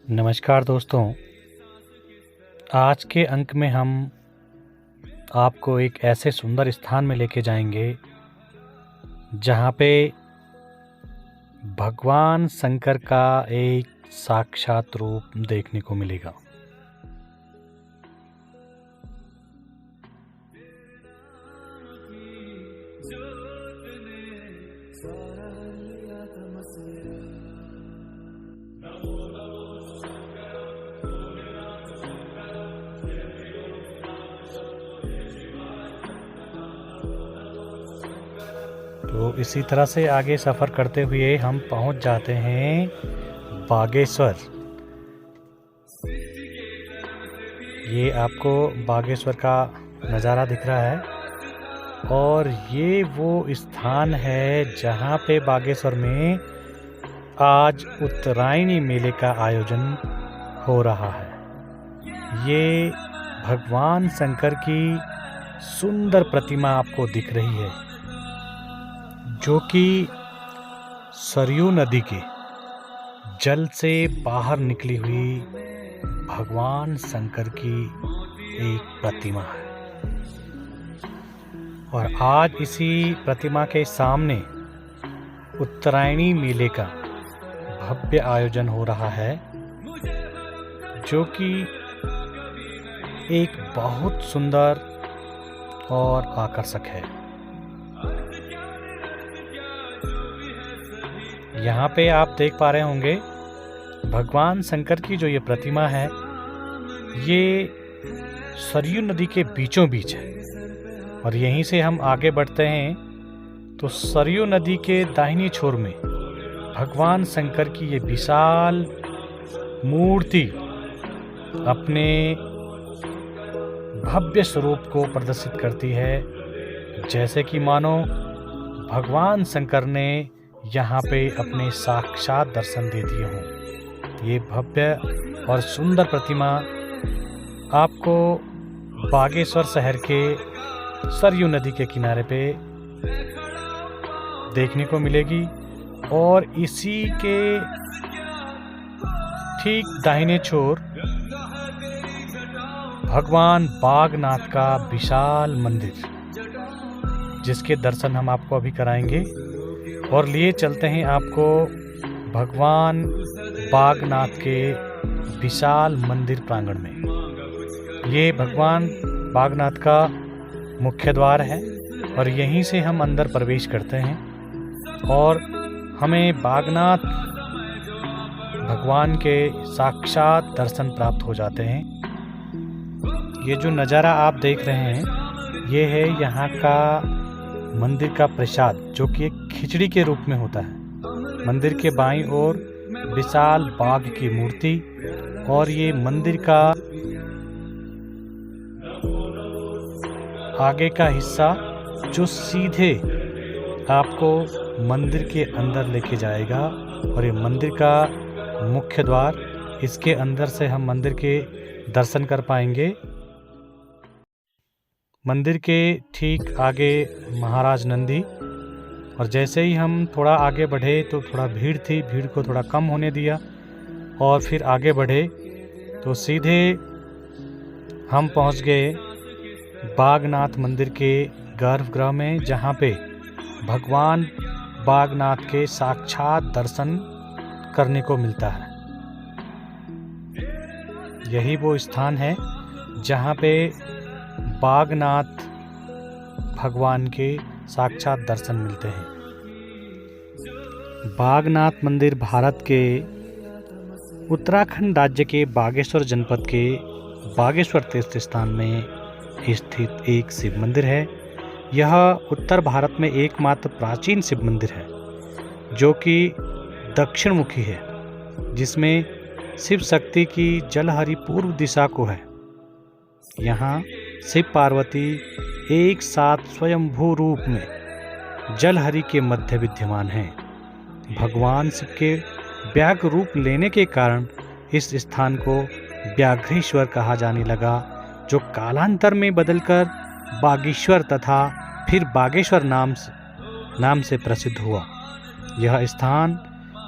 नमस्कार दोस्तों, आज के अंक में हम आपको एक ऐसे सुंदर स्थान में लेके जाएंगे जहाँ पे भगवान शंकर का एक साक्षात रूप देखने को मिलेगा। तो इसी तरह से आगे सफ़र करते हुए हम पहुंच जाते हैं बागेश्वर। ये आपको बागेश्वर का नज़ारा दिख रहा है और ये वो स्थान है जहाँ पे बागेश्वर में आज उत्तरायणी मेले का आयोजन हो रहा है। ये भगवान शंकर की सुंदर प्रतिमा आपको दिख रही है जो कि सरयू नदी के जल से बाहर निकली हुई भगवान शंकर की एक प्रतिमा है। और आज इसी प्रतिमा के सामने उत्तरायणी मेले का भव्य आयोजन हो रहा है जो कि एक बहुत सुंदर और आकर्षक है। यहाँ पे आप देख पा रहे होंगे भगवान शंकर की जो ये प्रतिमा है ये सरयू नदी के बीचों बीच है। और यहीं से हम आगे बढ़ते हैं तो सरयू नदी के दाहिनी छोर में भगवान शंकर की ये विशाल मूर्ति अपने भव्य स्वरूप को प्रदर्शित करती है, जैसे कि मानो भगवान शंकर ने यहाँ पे अपने साक्षात दर्शन दे दिए हों। ये भव्य और सुंदर प्रतिमा आपको बागेश्वर शहर के सरयू नदी के किनारे पे देखने को मिलेगी। और इसी के ठीक दाहिने छोर भगवान बागनाथ का विशाल मंदिर, जिसके दर्शन हम आपको अभी कराएंगे और लिए चलते हैं आपको भगवान बागनाथ के विशाल मंदिर प्रांगण में। ये भगवान बागनाथ का मुख्य द्वार है और यहीं से हम अंदर प्रवेश करते हैं और हमें बागनाथ भगवान के साक्षात दर्शन प्राप्त हो जाते हैं। ये जो नज़ारा आप देख रहे हैं ये है यहाँ का मंदिर का प्रसाद, जो कि एक खिचड़ी के रूप में होता है। मंदिर के बाईं ओर विशाल बाघ की मूर्ति और ये मंदिर का आगे का हिस्सा जो सीधे आपको मंदिर के अंदर लेके जाएगा। और ये मंदिर का मुख्य द्वार, इसके अंदर से हम मंदिर के दर्शन कर पाएंगे। मंदिर के ठीक आगे महाराज नंदी। और जैसे ही हम थोड़ा आगे बढ़े तो थोड़ा भीड़ थी, भीड़ को थोड़ा कम होने दिया और फिर आगे बढ़े तो सीधे हम पहुंच गए बागनाथ मंदिर के गर्भगृह में, जहां पे भगवान बागनाथ के साक्षात दर्शन करने को मिलता है। यही वो स्थान है जहां पे बागनाथ भगवान के साक्षात दर्शन मिलते हैं। बागनाथ मंदिर भारत के उत्तराखंड राज्य के बागेश्वर जनपद के बागेश्वर तीर्थ स्थान में स्थित एक शिव मंदिर है। यह उत्तर भारत में एकमात्र प्राचीन शिव मंदिर है जो कि दक्षिण मुखी है, जिसमें शिव शक्ति की जलहरी पूर्व दिशा को है। यहाँ शिव पार्वती एक साथ स्वयंभू रूप में जलहरी के मध्य विद्यमान हैं। भगवान शिव के व्याघ्र रूप लेने के कारण इस स्थान को व्याघ्रेश्वर कहा जाने लगा। जो कालांतर में बदलकर बागेश्वर तथा फिर बागेश्वर नाम से प्रसिद्ध हुआ। यह स्थान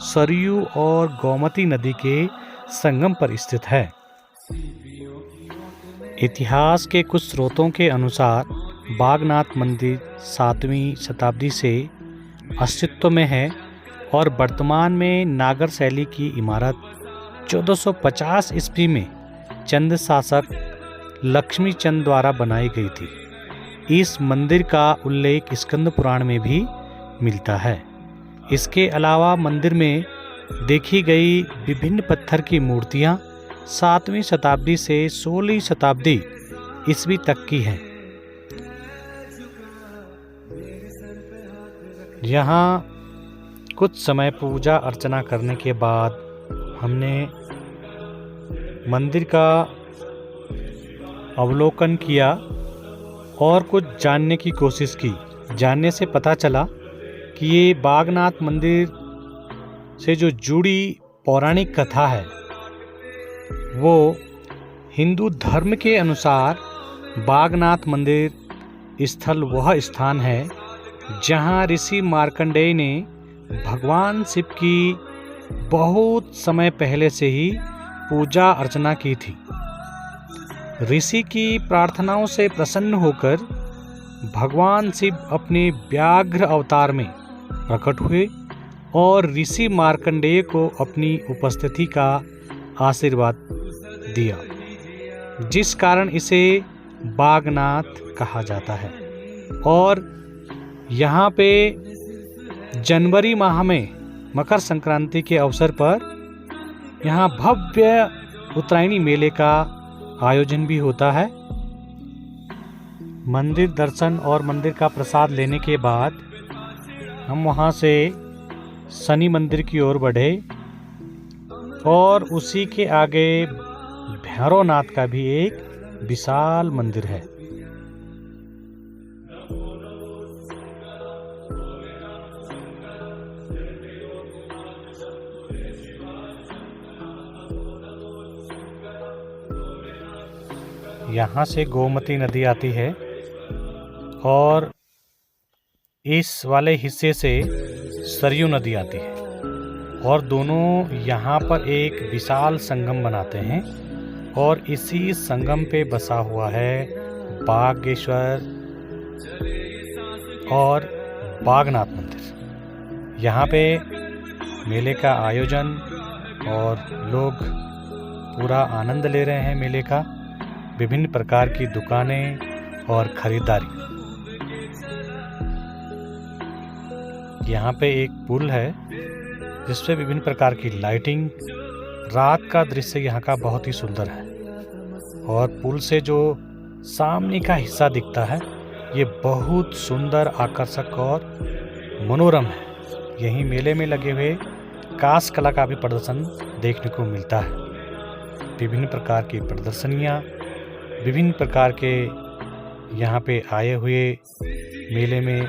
सरयू और गोमती नदी के संगम पर स्थित है। इतिहास के कुछ स्रोतों के अनुसार बागनाथ मंदिर 7वीं शताब्दी से अस्तित्व में है और वर्तमान में नागर शैली की इमारत 1450 ईस्वी में चंद शासक लक्ष्मी चंद द्वारा बनाई गई थी। इस मंदिर का उल्लेख स्कंद पुराण में भी मिलता है। इसके अलावा मंदिर में देखी गई विभिन्न पत्थर की मूर्तियां 7वीं शताब्दी से 16वीं शताब्दी ईस्वी तक की हैं। यहाँ कुछ समय पूजा अर्चना करने के बाद हमने मंदिर का अवलोकन किया और कुछ जानने की कोशिश की। जानने से पता चला कि ये बागनाथ मंदिर से जो जुड़ी पौराणिक कथा है वो हिंदू धर्म के अनुसार बागनाथ मंदिर स्थल वह स्थान है जहाँ ऋषि मार्कंडेय ने भगवान शिव की बहुत समय पहले से ही पूजा अर्चना की थी। ऋषि की प्रार्थनाओं से प्रसन्न होकर भगवान शिव अपने व्याघ्र अवतार में प्रकट हुए और ऋषि मार्कंडेय को अपनी उपस्थिति का आशीर्वाद दिया, जिस कारण इसे बागनाथ कहा जाता है। और यहाँ पे जनवरी माह में मकर संक्रांति के अवसर पर यहाँ भव्य उत्तरायणी मेले का आयोजन भी होता है। मंदिर दर्शन और मंदिर का प्रसाद लेने के बाद हम वहाँ से शनि मंदिर की ओर बढ़े और उसी के आगे भैरवनाथ का भी एक विशाल मंदिर है। यहाँ से गोमती नदी आती है और इस वाले हिस्से से सरयू नदी आती है और दोनों यहाँ पर एक विशाल संगम बनाते हैं और इसी संगम पे बसा हुआ है बागेश्वर और बागनाथ मंदिर। यहाँ पे मेले का आयोजन और लोग पूरा आनंद ले रहे हैं मेले का। विभिन्न प्रकार की दुकानें और खरीदारी। यहाँ पे एक पुल है जिसपे विभिन्न प्रकार की लाइटिंग। रात का दृश्य यहाँ का बहुत ही सुंदर है और पुल से जो सामने का हिस्सा दिखता है ये बहुत सुंदर, आकर्षक और मनोरम है। यहीं मेले में लगे हुए कांस्य कला का भी प्रदर्शन देखने को मिलता है। विभिन्न प्रकार की प्रदर्शनियाँ, विभिन्न प्रकार के यहाँ पे आए हुए मेले में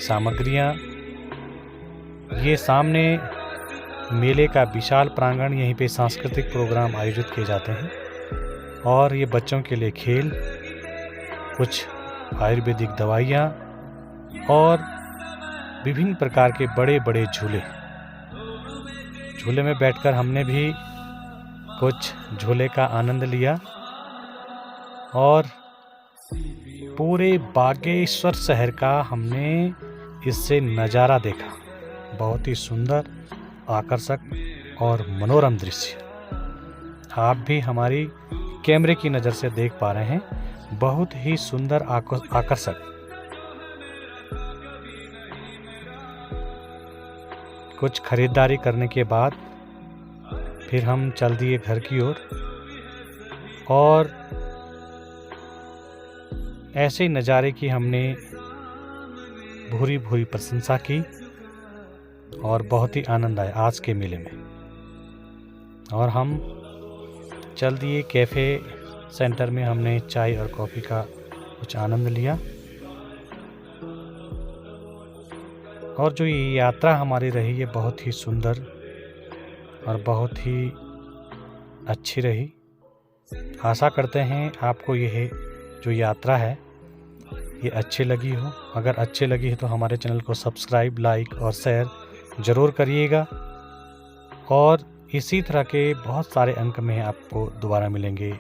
सामग्रियाँ। ये सामने मेले का विशाल प्रांगण, यहीं पे सांस्कृतिक प्रोग्राम आयोजित किए जाते हैं और ये बच्चों के लिए खेल, कुछ आयुर्वेदिक दवाइयाँ और विभिन्न प्रकार के बड़े बड़े झूले में बैठकर हमने भी कुछ झूले का आनंद लिया और पूरे बागेश्वर शहर का हमने इससे नज़ारा देखा। बहुत ही सुंदर, आकर्षक और मनोरम दृश्य आप भी हमारी कैमरे की नज़र से देख पा रहे हैं। बहुत ही सुंदर, आकर्षक। कुछ खरीदारी करने के बाद फिर हम चल दिए घर की ओर और ऐसे नज़ारे की हमने भूरी भूरी प्रशंसा की और बहुत ही आनंद आया आज के मेले में। और हम चल दिए कैफ़े सेंटर में। हमने चाय और कॉफ़ी का कुछ आनंद लिया और जो ये यात्रा हमारी रही ये बहुत ही सुंदर और बहुत ही अच्छी रही। आशा करते हैं आपको यह जो यात्रा है ये अच्छी लगी हो। अगर अच्छी लगी है तो हमारे चैनल को सब्सक्राइब, लाइक और शेयर ज़रूर करिएगा। और इसी तरह के बहुत सारे अंक में आपको दोबारा मिलेंगे।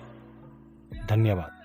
धन्यवाद।